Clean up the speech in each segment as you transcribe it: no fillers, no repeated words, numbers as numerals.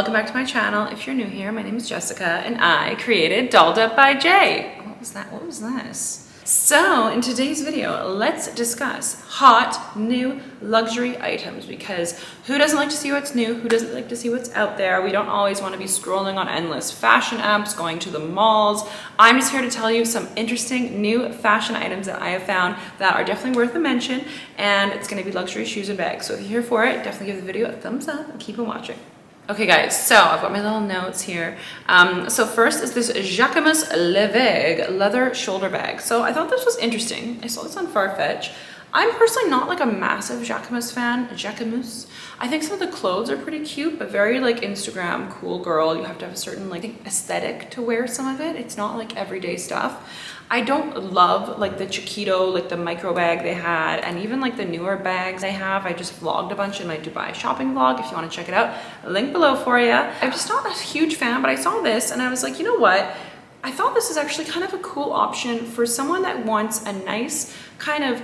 welcome back to my channel. If you're new here, my name is Jessica and I created Dolled Up by Jay. What was that? What was this? So in today's video, let's discuss hot new luxury items, because who doesn't like to see what's new? Who doesn't like to see what's out there? We don't always want to be scrolling on endless fashion apps, going to the malls. I'm just here to tell you some interesting new fashion items that I have found that are definitely worth a mention, and it's going to be luxury shoes and bags. So if you're here for it, definitely give the video a thumbs up and keep on watching. Okay guys, so I've got my little notes here. So first is this Jacquemus Loewe leather shoulder bag. So I thought this was interesting. I saw this on Farfetch. I'm personally not like a massive Jacquemus fan. Jacquemus. I think some of the clothes are pretty cute, but very like Instagram cool girl. You have to have a certain like aesthetic to wear some of it. It's not like everyday stuff. I don't love like the Chiquito, like the micro bag they had, and even like the newer bags they have. I just vlogged a bunch in my Dubai shopping vlog. If you want to check it out, link below for you. I'm just not a huge fan, but I saw this and I was like, you know what? I thought this is actually kind of a cool option for someone that wants a nice kind of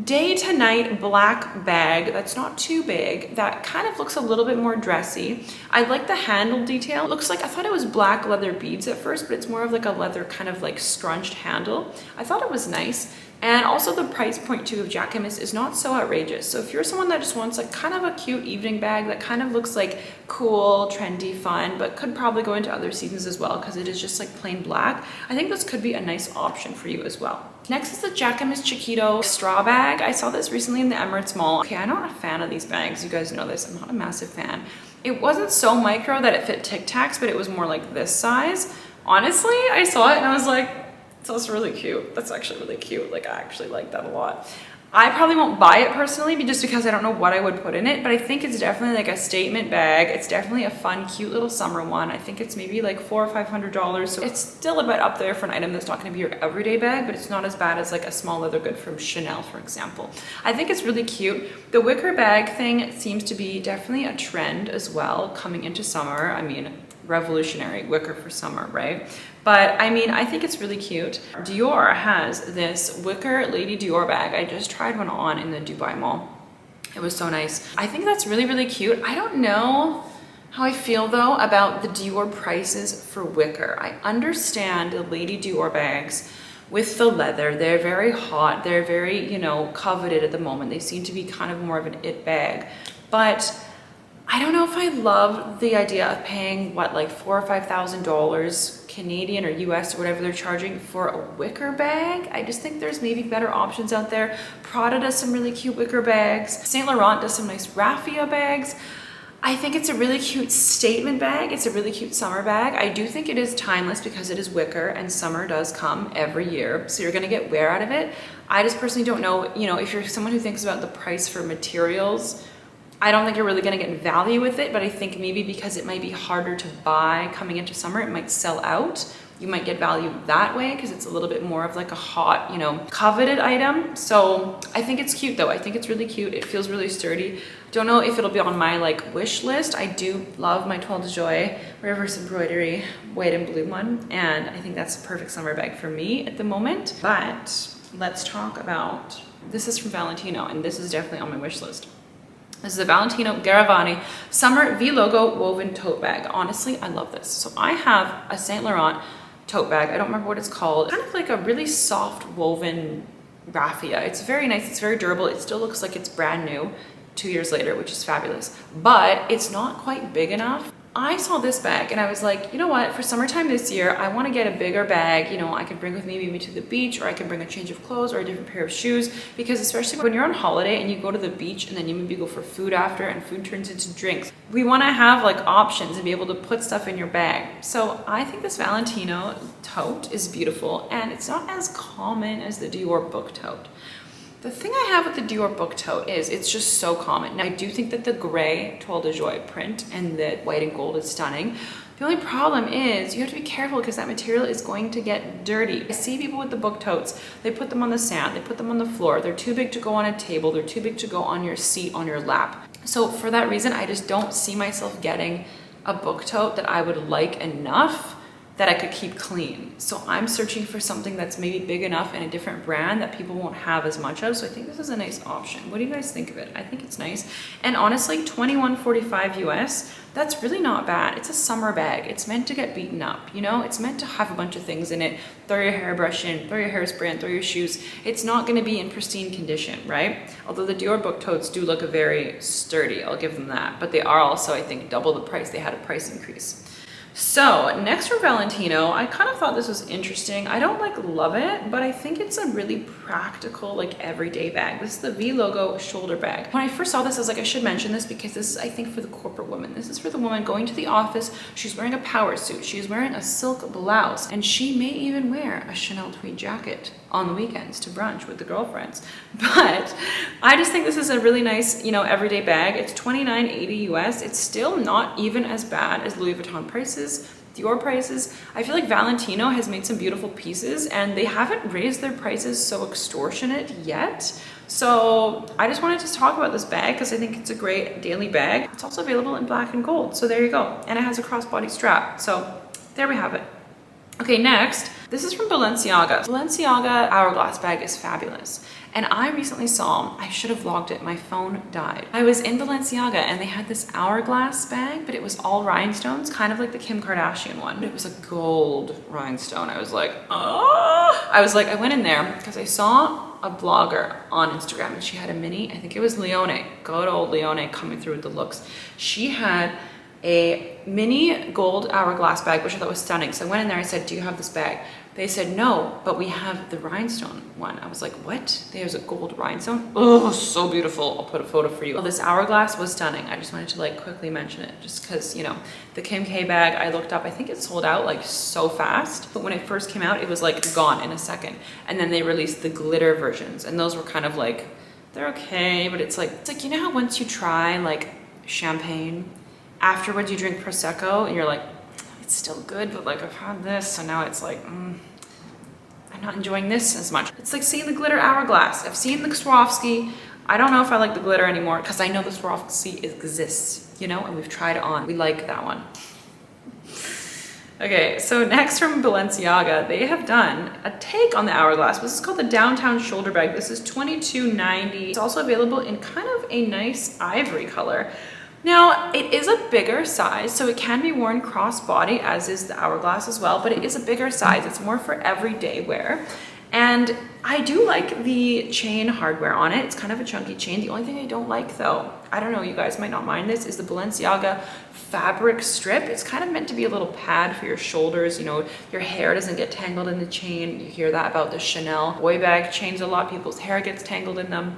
day to night black bag that's not too big, that kind of looks a little bit more dressy. I like the handle detail. It looks like, I thought it was black leather beads at first, but it's more of like a leather kind of like scrunched handle. I thought it was nice. And also the price point too of Jacquemus is not so outrageous. So if you're someone that just wants like kind of a cute evening bag that kind of looks like cool, trendy, fun, but could probably go into other seasons as well because it is just like plain black, I think this could be a nice option for you as well. Next is the Jacquemus Chiquito straw bag. I saw this recently in the Emirates Mall. Okay, I'm not a fan of these bags. You guys know this. I'm not a massive fan. It wasn't so micro that it fit Tic Tacs, but it was more like this size. Honestly, I saw it and I was like, that's really cute. That's actually really cute. Like, I actually like that a lot. I probably won't buy it personally just because I don't know what I would put in it, but I think it's definitely like a statement bag. It's definitely a fun, cute little summer one. I think it's maybe like $400 or $500. So it's still a bit up there for an item that's not going to be your everyday bag, but it's not as bad as like a small leather good from Chanel, for example. I think it's really cute. The wicker bag thing seems to be definitely a trend as well coming into summer. I mean, revolutionary wicker for summer, right? But I mean, I think it's really cute. Dior has this wicker Lady Dior bag. I just tried one on in the Dubai Mall. It was so nice. I think that's really, really cute. I don't know how I feel though about the Dior prices for wicker. I understand the Lady Dior bags with the leather. They're very hot. They're very, you know, coveted at the moment. They seem to be kind of more of an it bag. But I don't know if I love the idea of paying what, like $4,000 or $5,000 Canadian or US or whatever they're charging for a wicker bag. I just think there's maybe better options out there. Prada does some really cute wicker bags. Saint Laurent does some nice raffia bags. I think it's a really cute statement bag. It's a really cute summer bag. I do think it is timeless because it is wicker and summer does come every year. So you're gonna get wear out of it. I just personally don't know, you know, if you're someone who thinks about the price for materials, I don't think you're really gonna get value with it, but I think maybe because it might be harder to buy coming into summer, it might sell out. You might get value that way because it's a little bit more of like a hot, you know, coveted item. So I think it's cute though. I think it's really cute. It feels really sturdy. Don't know if it'll be on my like wish list. I do love my Toile de Joie reverse embroidery white and blue one. And I think that's a perfect summer bag for me at the moment. But let's talk about, this is from Valentino and this is definitely on my wish list. This is a Valentino Garavani Summer Vlogo woven tote bag. Honestly, I love this. So I have a Saint Laurent tote bag. I don't remember what it's called. Kind of like a really soft woven raffia. It's very nice. It's very durable. It still looks like it's brand new 2 years later, which is fabulous. But it's not quite big enough. I saw this bag and I was like, you know what, for summertime this year, I want to get a bigger bag. You know, I could bring with me maybe to the beach, or I can bring a change of clothes or a different pair of shoes, because especially when you're on holiday and you go to the beach and then you maybe go for food after and food turns into drinks, we want to have like options and be able to put stuff in your bag. So I think this Valentino tote is beautiful and it's not as common as the Dior book tote. The thing I have with the Dior book tote is it's just so common. Now, I do think that the gray Toile de Joie print and the white and gold is stunning. The only problem is you have to be careful because that material is going to get dirty. I see people with the book totes, they put them on the sand, they put them on the floor. They're too big to go on a table. They're too big to go on your seat, on your lap. So for that reason, I just don't see myself getting a book tote that I would like enough that I could keep clean. So I'm searching for something that's maybe big enough in a different brand that people won't have as much of. So I think this is a nice option. What do you guys think of it? I think it's nice. And honestly, $21.45 US, that's really not bad. It's a summer bag. It's meant to get beaten up, you know? It's meant to have a bunch of things in it. Throw your hairbrush in, throw your hairspray in, throw your shoes. It's not gonna be in pristine condition, right? Although the Dior book totes do look very sturdy, I'll give them that. But they are also, I think, double the price. They had a price increase. So next for Valentino, I kind of thought this was interesting. I don't like love it, but I think it's a really practical, like everyday bag. This is the Vlogo shoulder bag. When I first saw this, I was like, I should mention this because this is, I think, for the corporate woman. This is for the woman going to the office. She's wearing a power suit. She's wearing a silk blouse, and she may even wear a Chanel tweed jacket on the weekends to brunch with the girlfriends. But I just think this is a really nice, you know, everyday bag. It's $29.80 US. It's still not even as bad as Louis Vuitton prices, Dior prices. I feel like Valentino has made some beautiful pieces and they haven't raised their prices so extortionate yet. So I just wanted to talk about this bag because I think it's a great daily bag. It's also available in black and gold. So there you go. And it has a crossbody strap. So there we have it. Okay, next, this is from Balenciaga. Balenciaga hourglass bag is fabulous. And I recently saw, I should have vlogged it, my phone died. I was in Balenciaga and they had this hourglass bag, but it was all rhinestones, kind of like the Kim Kardashian one. It was a gold rhinestone. I was like, oh! I went in there because I saw a blogger on Instagram and she had a mini, I think it was Leone, good old Leone coming through with the looks. She had a mini gold hourglass bag, which I thought was stunning. So I went in there, I said, do you have this bag? They said, no, but we have the rhinestone one. I was like, what? There's a gold rhinestone? Oh, so beautiful. I'll put a photo for you. Well, this hourglass was stunning. I just wanted to like quickly mention it just because, you know, the Kim K bag I looked up, I think it sold out like so fast. But when it first came out, it was like gone in a second. And then they released the glitter versions. And those were kind of like, they're okay, but it's like, you know how once you try like champagne, afterwards you drink Prosecco and you're like, it's still good, but like I've had this, so now it's like, I'm not enjoying this as much. It's like seeing the glitter hourglass. I've seen the Swarovski. I don't know if I like the glitter anymore because I know the Swarovski exists, you know, and we've tried it on. We like that one. Okay, so next from Balenciaga, they have done a take on the hourglass. This is called the Downtown Shoulder Bag. This is $22.90. It's also available in kind of a nice ivory color. Now, it is a bigger size, so it can be worn crossbody, as is the hourglass as well, but it is a bigger size. It's more for everyday wear. And I do like the chain hardware on it. It's kind of a chunky chain. The only thing I don't like though, I don't know, you guys might not mind this, is the Balenciaga fabric strip. It's kind of meant to be a little pad for your shoulders, you know, your hair doesn't get tangled in the chain. You hear that about the Chanel boy bag chains a lot. People's hair gets tangled in them.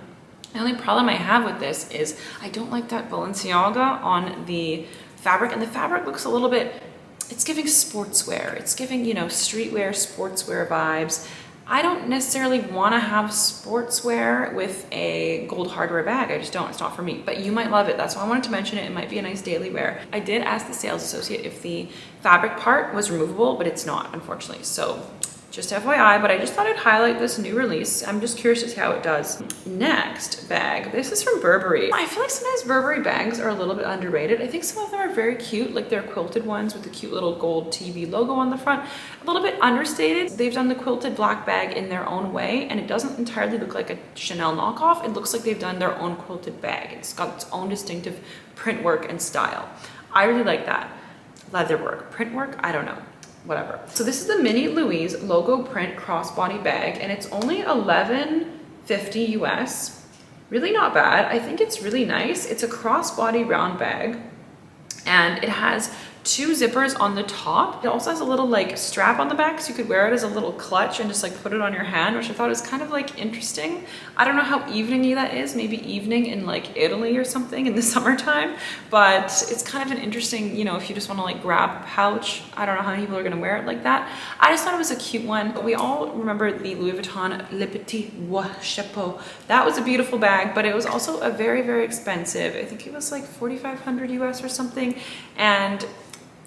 The only problem I have with this is I don't like that Balenciaga on the fabric, and the fabric looks a little bit, it's giving sportswear. It's giving, you know, streetwear, sportswear vibes. I don't necessarily want to have sportswear with a gold hardware bag. I just don't, it's not for me, but you might love it. That's why I wanted to mention it. It might be a nice daily wear. I did ask the sales associate if the fabric part was removable, but it's not, unfortunately. So just FYI, but I just thought I'd highlight this new release. I'm just curious to see how it does. Next bag, this is from Burberry. I feel like sometimes Burberry bags are a little bit underrated. I think some of them are very cute, like their quilted ones with the cute little gold TV logo on the front. A little bit understated. They've done the quilted black bag in their own way, and it doesn't entirely look like a Chanel knockoff. It looks like they've done their own quilted bag. It's got its own distinctive print work and style. I really like that. Leather work, print work, I don't know. Whatever. So this is the mini Louise logo print crossbody bag, and it's only $11.50 US. Really not bad. I think it's really nice. It's a crossbody round bag, and it has two zippers on the top. It also has a little like strap on the back, so you could wear it as a little clutch and just like put it on your hand, which I thought was kind of like interesting. I don't know how evening-y that is, maybe evening in like Italy or something in the summertime, but it's kind of an interesting, you know, if you just want to like grab a pouch. I don't know how many people are going to wear it like that. I just thought it was a cute one. But we all remember the Louis Vuitton Le Petit Chapeau. That was a beautiful bag, but it was also a very, very expensive. I think it was like $4,500 US or something. And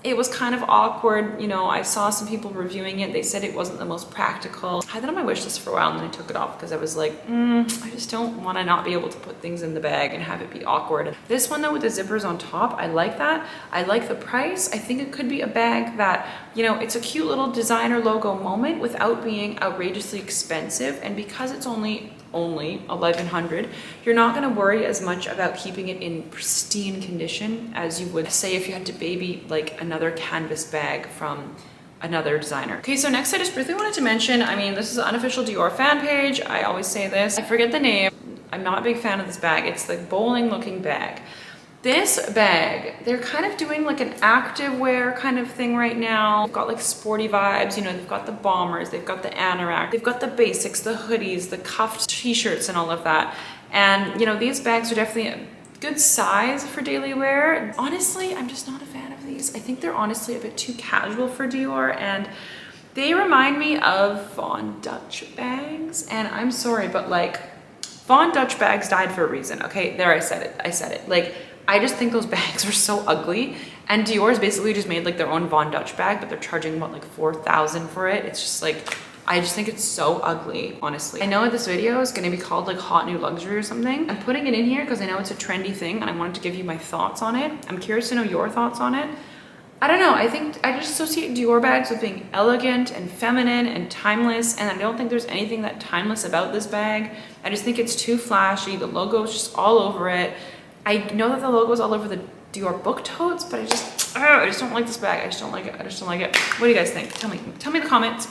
It was kind of awkward. You know, I saw some people reviewing it. They said it wasn't the most practical. I had that on my wish list for a while and then I took it off because I was like, I just don't want to not be able to put things in the bag and have it be awkward. This one though, with the zippers on top, I like that. I like the price. I think it could be a bag that, you know, it's a cute little designer logo moment without being outrageously expensive. And because it's only 1100, you're not going to worry as much about keeping it in pristine condition as you would say if you had to baby like another canvas bag from another designer. Okay, so next I just briefly wanted to mention, I mean, this is an unofficial Dior fan page. I always say this. I forget the name. I'm not a big fan of this bag. It's the bowling looking bag. This bag, they're kind of doing like an active wear kind of thing right now. They've got like sporty vibes, you know, they've got the bombers, they've got the anorak, they've got the basics, the hoodies, the cuffed t-shirts and all of that. And you know, these bags are definitely a good size for daily wear. Honestly, I'm just not a fan of these. I think they're honestly a bit too casual for Dior, and they remind me of Von Dutch bags. And I'm sorry, but like Von Dutch bags died for a reason. Okay, there, I said it. Like, I just think those bags are so ugly, and Dior's basically just made like their own Von Dutch bag, but they're charging what, like 4,000 for it. It's just like, I just think it's so ugly, honestly. I know this video is going to be called like hot new luxury or something. I'm putting it in here because I know it's a trendy thing and I wanted to give you my thoughts on it. I'm curious to know your thoughts on it. I don't know, I think I just associate Dior bags with being elegant and feminine and timeless, and I don't think there's anything that timeless about this bag. I just think it's too flashy. The logo is just all over it. I know that the logo is all over the Dior book totes, but I just don't like this bag. I just don't like it. What do you guys think? Tell me in the comments.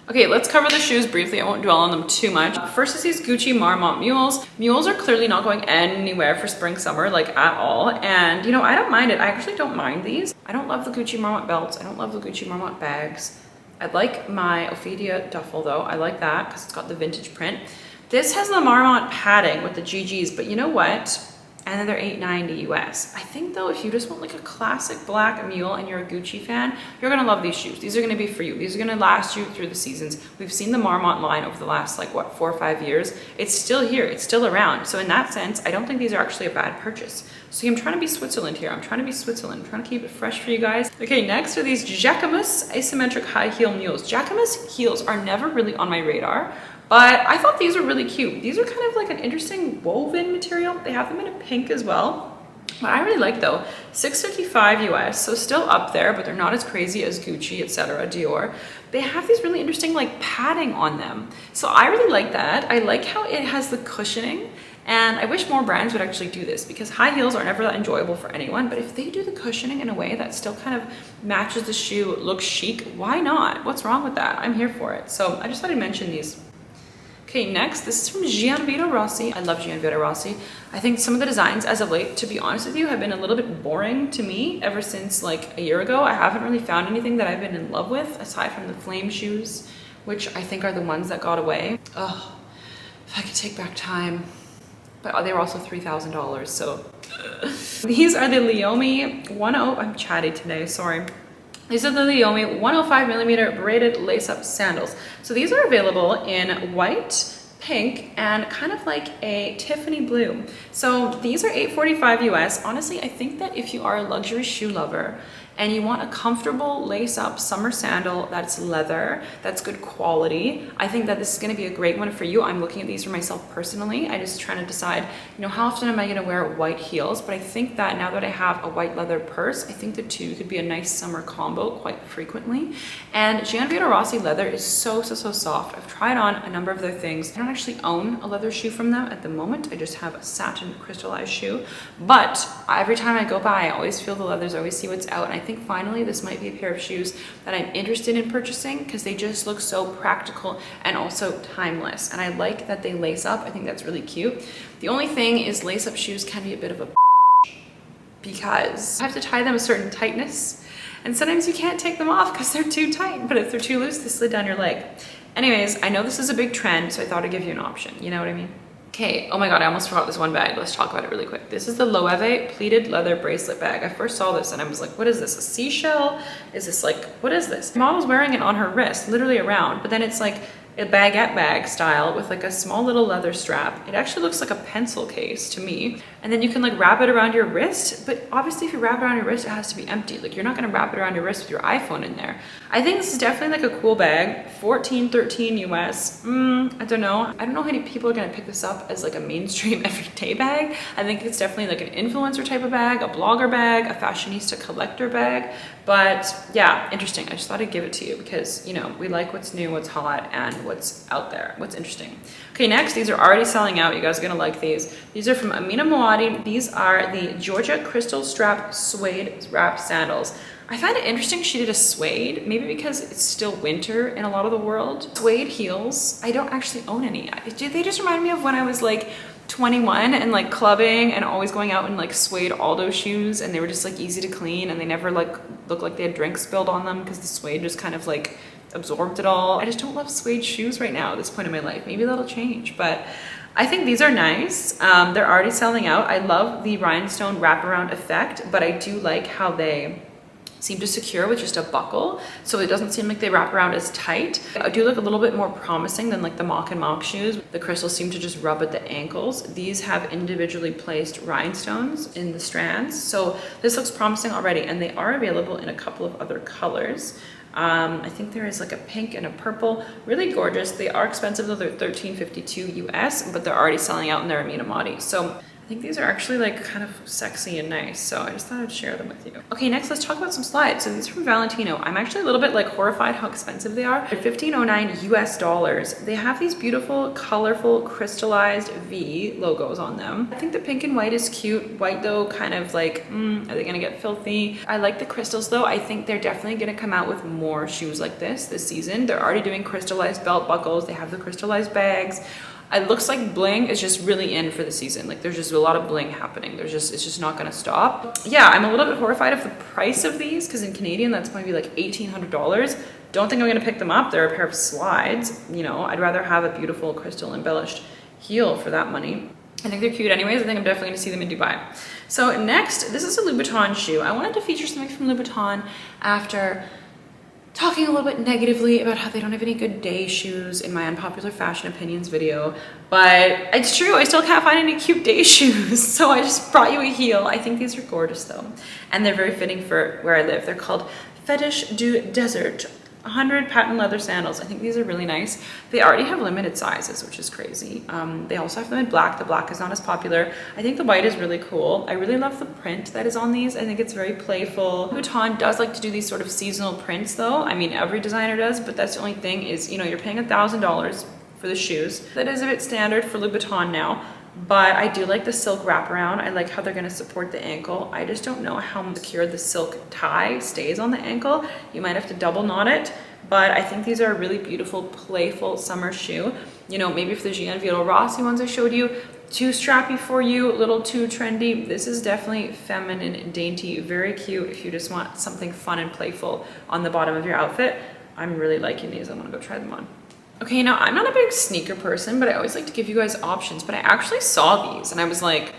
Okay, let's cover the shoes briefly. I won't dwell on them too much. First is these Gucci Marmont mules. Mules are clearly not going anywhere for spring, summer, like at all. And you know, I don't mind it. I actually don't mind these. I don't love the Gucci Marmont belts. I don't love the Gucci Marmont bags. I like my Ophelia duffel though. I like that because it's got the vintage print. This has the Marmont padding with the GGs, but you know what? And then they're $8.90 US. I think though, if you just want like a classic black mule and you're a Gucci fan, you're gonna love these shoes. These are gonna be for you. These are gonna last you through the seasons. We've seen the Marmont line over the last like what, 4 or 5 years. It's still here, it's still around. So in that sense, I don't think these are actually a bad purchase. See, I'm trying to be Switzerland here. I'm trying to keep it fresh for you guys. Okay, next are these Jacquemus asymmetric high heel mules. Jacquemus heels are never really on my radar, but I thought these were really cute. These are kind of like an interesting woven material. They have them in a pink as well. What I really like though, $6.55 US, so still up there, but they're not as crazy as Gucci, etc., Dior. They have these really interesting like padding on them. So I really like that. I like how it has the cushioning, and I wish more brands would actually do this because high heels are never that enjoyable for anyone, but if they do the cushioning in a way that still kind of matches the shoe, looks chic, why not? What's wrong with that? I'm here for it. So I just thought I'd mention these. Okay, next, this is from Gianvito Rossi. I love Gianvito Rossi. I think some of the designs as of late, to be honest with you, have been a little bit boring to me ever since like a year ago. I haven't really found anything that I've been in love with aside from the flame shoes, which I think are the ones that got away. Oh, if I could take back time. But they were also $3,000, so. These are the Loewe 10, I'm chatty today, sorry. These are the Loewe 105mm braided lace-up sandals. So these are available in white, pink, and kind of like a Tiffany blue. So these are $8.45 US. Honestly, I think that if you are a luxury shoe lover and you want a comfortable lace-up summer sandal that's leather, that's good quality, I think that this is gonna be a great one for you. I'm looking at these for myself personally. I'm just trying to decide, you know, how often am I gonna wear white heels? But I think that now that I have a white leather purse, I think the two could be a nice summer combo quite frequently. And Gianvito Rossi leather is so soft. I've tried on a number of their things. I don't actually own a leather shoe from them at the moment. I just have a satin crystallized shoe. But every time I go by, I always feel the leathers, I always see what's out. And I think finally this might be a pair of shoes that I'm interested in purchasing because they just look so practical and also timeless. And I like that they lace up. I think that's really cute. The only thing is lace up shoes can be a bit of a because I have to tie them a certain tightness. And sometimes you can't take them off because they're too tight, but if they're too loose, they slid down your leg. Anyways, I know this is a big trend, so I thought I'd give you an option. You know what I mean? Okay, oh my God, I almost forgot this one bag. Let's talk about it really quick. This is the Loewe pleated leather bracelet bag. I first saw this and I was like, what is this, a seashell? Is this like, what is this? The model's wearing it on her wrist, literally around, but then it's like a baguette bag style with like a small little leather strap. It actually looks like a pencil case to me. And then you can like wrap it around your wrist, but obviously if you wrap it around your wrist, it has to be empty. Like you're not gonna wrap it around your wrist with your iPhone in there. I think this is definitely like a cool bag. 14, 13 US. I don't know. I don't know how many people are gonna pick this up as like a mainstream everyday bag. I think it's definitely like an influencer type of bag, a blogger bag, a fashionista collector bag. But yeah, interesting. I just thought I'd give it to you because, you know, we like what's new, what's hot, and what's out there, what's interesting. Okay, next, these are already selling out. You guys are gonna like these. These are from Amina Muaddi. These are the Georgia Crystal Strap Suede Wrap Sandals. I find it interesting she did a suede, maybe because it's still winter in a lot of the world. Suede heels, I don't actually own any. They just remind me of when I was like 21 and like clubbing and always going out in like suede Aldo shoes, and they were just like easy to clean and they never like looked like they had drinks spilled on them because the suede just kind of like absorbed it all. I just don't love suede shoes right now at this point in my life. Maybe that'll change, but I think these are nice. They're already selling out. I love the rhinestone wraparound effect, but I do like how they seem to secure with just a buckle, so it doesn't seem like they wrap around as tight. I do look a little bit more promising than like the Mach Mach shoes. The crystals seem to just rub at the ankles. These have individually placed rhinestones in the strands, so this looks promising already, and they are available in a couple of other colors. I think there is like a pink and a purple, really gorgeous. They are expensive though, they're $13.52 US, but they're already selling out in their Amina Muaddi. So I think these are actually like kind of sexy and nice, so I just thought I'd share them with you. Okay, next let's talk about some slides. So these are from Valentino. I'm actually a little bit like horrified how expensive they are. They're $15.09 US. They have these beautiful, colorful, crystallized V logos on them. I think the pink and white is cute. White though, kind of like, are they gonna get filthy? I like the crystals though. I think they're definitely gonna come out with more shoes like this season. They're already doing crystallized belt buckles. They have the crystallized bags. It looks like bling is just really in for the season. Like there's just a lot of bling happening. It's just not gonna stop. Yeah, I'm a little bit horrified of the price of these because in Canadian, that's going to be like $1,800. Don't think I'm gonna pick them up. They're a pair of slides. You know, I'd rather have a beautiful crystal embellished heel for that money. I think they're cute anyways. I think I'm definitely gonna see them in Dubai. So next, this is a Louboutin shoe. I wanted to feature something from Louboutin after talking a little bit negatively about how they don't have any good day shoes in my unpopular fashion opinions video, but it's true, I still can't find any cute day shoes, so I just brought you a heel. I think these are gorgeous though, and they're very fitting for where I live. They're called Fetish du Desert 100 patent leather sandals. I think these are really nice. They already have limited sizes, which is crazy. They also have them in black. The black is not as popular. I think the white is really cool. I really love the print that is on these. I think it's very playful. Louboutin does like to do these sort of seasonal prints though. I mean, every designer does, but that's the only thing is, you know, you're paying $1,000 for the shoes. That is a bit standard for Louboutin now. But I do like the silk wraparound. I like how they're gonna support the ankle. I just don't know how secure the silk tie stays on the ankle. You might have to double knot it, but I think these are a really beautiful, playful summer shoe. You know, maybe for the Gianvito Rossi ones I showed you, too strappy for you, a little too trendy. This is definitely feminine, dainty, very cute if you just want something fun and playful on the bottom of your outfit. I'm really liking these. I'm gonna go try them on. Okay, now I'm not a big sneaker person, but I always like to give you guys options, but I actually saw these and I was like,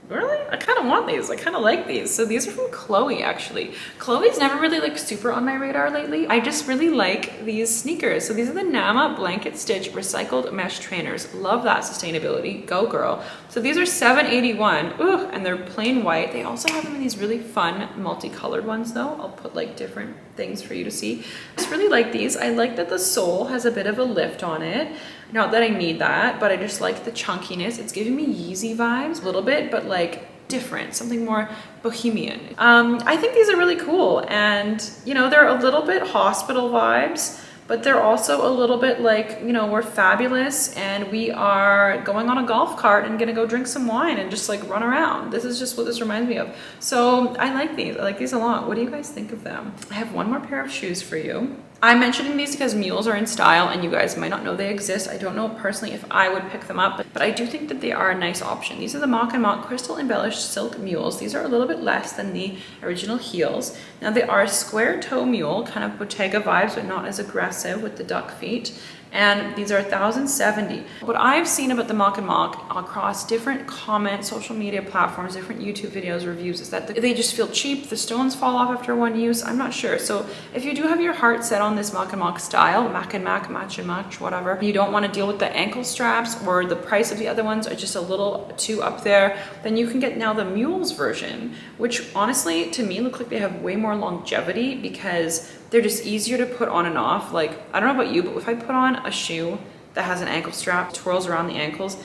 really? I kind of want these. I kind of like these. So these are from Chloe, actually. Chloe's never really like super on my radar lately. I just really like these sneakers. So these are the Nama Blanket Stitch Recycled Mesh Trainers. Love that sustainability. Go girl. So these are $7.81. Ooh, and they're plain white. They also have them in these really fun multicolored ones though. I'll put like different things for you to see. I just really like these. I like that the sole has a bit of a lift on it. Not that I need that, but I just like the chunkiness. It's giving me Yeezy vibes a little bit, but like different, something more bohemian. I think these are really cool, and you know, they're a little bit hospital vibes, but they're also a little bit like, you know, we're fabulous and we are going on a golf cart and gonna go drink some wine and just like run around. This is just what this reminds me of. So I like these. I like these a lot. What do you guys think of them? I have one more pair of shoes for you. I'm mentioning these because mules are in style and you guys might not know they exist. I don't know personally if I would pick them up, but I do think that they are a nice option. These are the Mach Mach crystal embellished silk mules. These are a little bit less than the original heels. Now they are a square toe mule, kind of Bottega vibes, but not as aggressive with the duck feet. and these are 1,070. What I've seen about the Mach Mach across different comment, social media platforms, different YouTube videos, reviews, is that they just feel cheap. The stones fall off after one use. I'm not sure. So if you do have your heart set on this Mach Mach style, Mach and Mach, Match and Match, whatever, you don't want to deal with the ankle straps or the price of the other ones are just a little too up there, then you can get now the mules version, which honestly to me look like they have way more longevity because they're just easier to put on and off. Like, I don't know about you, but if I put on a shoe that has an ankle strap, twirls around the ankles,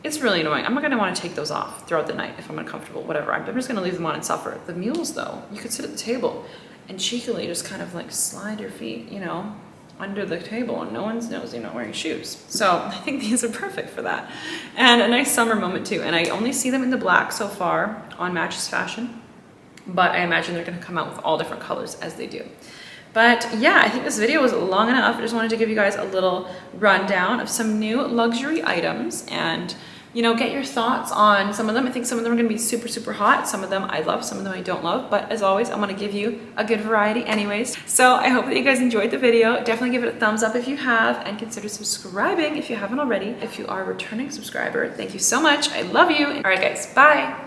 it's really annoying. I'm not gonna wanna take those off throughout the night if I'm uncomfortable, whatever. I'm just gonna leave them on and suffer. The mules though, you could sit at the table and cheekily just kind of like slide your feet, you know, under the table and no one knows you're not wearing shoes. So I think these are perfect for that. And a nice summer moment too. And I only see them in the black so far on Matches Fashion, but I imagine they're gonna come out with all different colors as they do. But yeah, I think this video was long enough. I just wanted to give you guys a little rundown of some new luxury items and, you know, get your thoughts on some of them. I think some of them are gonna be super, super hot. Some of them I love, some of them I don't love. But as always, I'm gonna give you a good variety anyways. So I hope that you guys enjoyed the video. Definitely give it a thumbs up if you have, and consider subscribing if you haven't already. If you are a returning subscriber, thank you so much. I love you. All right guys, bye.